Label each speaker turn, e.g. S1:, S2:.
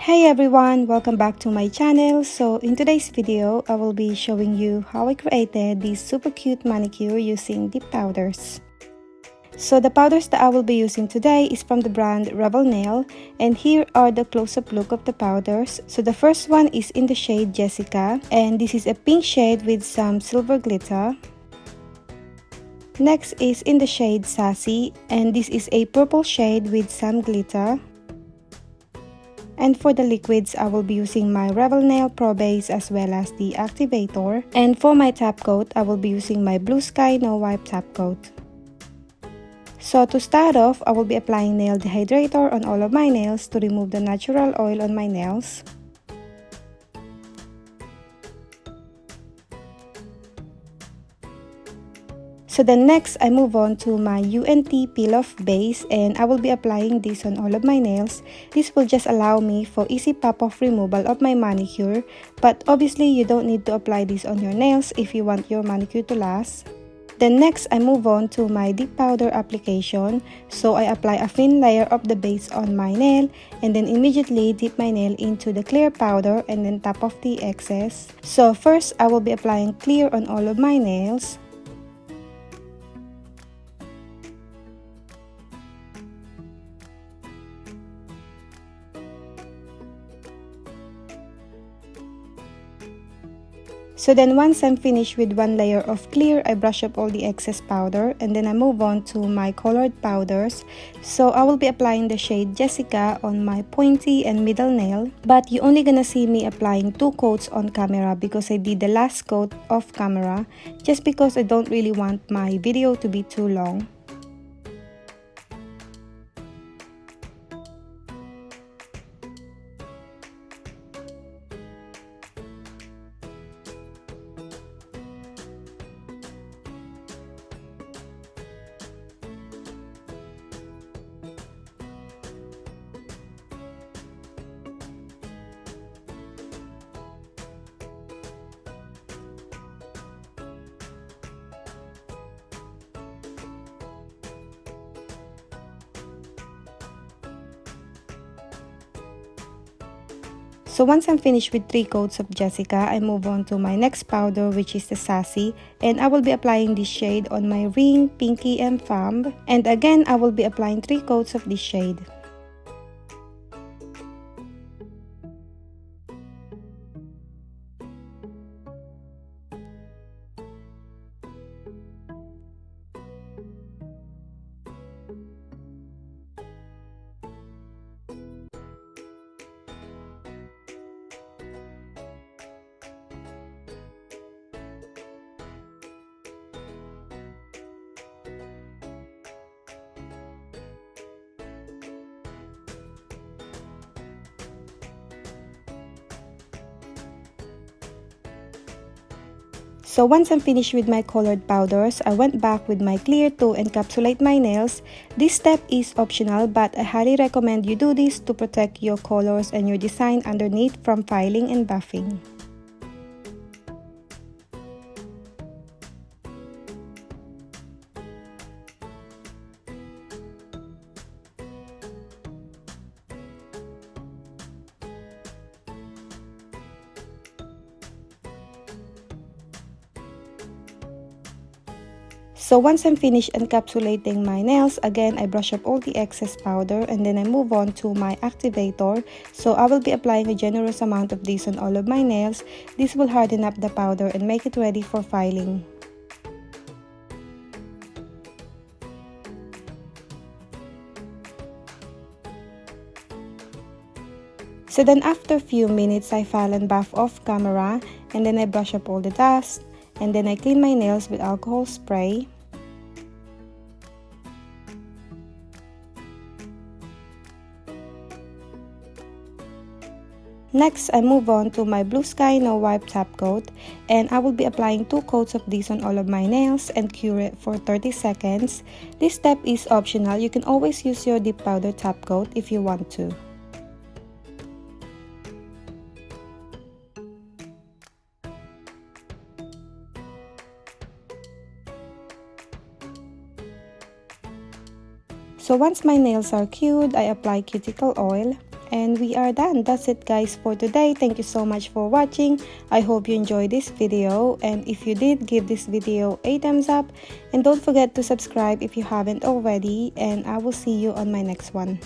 S1: Hey everyone, welcome back to my channel. So in today's video, I will be showing you how I created this super cute manicure using dip powders. So the powders that I will be using today is from the brand Revel nail, and here are the close-up look of the powders. So the first one is in the shade Jessica, and this is a pink shade with some silver glitter. Next is in the shade Sassy, and this is a purple shade with some glitter. And for the liquids, I will be using my Revel Nail Pro Base as well as the Activator. And for my top coat, I will be using my Blue Sky No Wipe top coat. So to start off, I will be applying nail dehydrator on all of my nails to remove the natural oil on my nails. So then next, I move on to my UNT Peel Off Base, and I will be applying this on all of my nails. This will just allow me for easy pop-off removal of my manicure, but obviously you don't need to apply this on your nails if you want your manicure to last. Then next, I move on to my dip powder application. So I apply a thin layer of the base on my nail and then immediately dip my nail into the clear powder and then top off the excess. So first, I will be applying clear on all of my nails. So then once I'm finished with one layer of clear, I brush up all the excess powder and then I move on to my colored powders. So I will be applying the shade Jessica on my pointy and middle nail, but you're only gonna see me applying 2 coats on camera because I did the last coat off camera just because I don't really want my video to be too long. So once I'm finished with 3 coats of Jessica, I move on to my next powder, which is the Sassy, and I will be applying this shade on my ring, pinky, and thumb. And again, I will be applying 3 coats of this shade. So once I'm finished with my colored powders, I went back with my clear to encapsulate my nails. This step is optional, but I highly recommend you do this to protect your colors and your design underneath from filing and buffing. So once I'm finished encapsulating my nails, again I brush up all the excess powder and then I move on to my activator. So I will be applying a generous amount of this on all of my nails. This will harden up the powder and make it ready for filing. So then after a few minutes, I file and buff off camera and then I brush up all the dust and then I clean my nails with alcohol spray. Next, I move on to my Blue Sky No Wipe top coat, and I will be applying 2 coats of this on all of my nails and cure it for 30 seconds. This step is optional. You can always use your dip powder top coat if you want to. So once my nails are cured, I apply cuticle oil. and we are done. That's it guys for today. Thank you so much for watching. I hope you enjoyed this video, and if you did, give this video a thumbs up and don't forget to subscribe if you haven't already, and I will see you on my next one.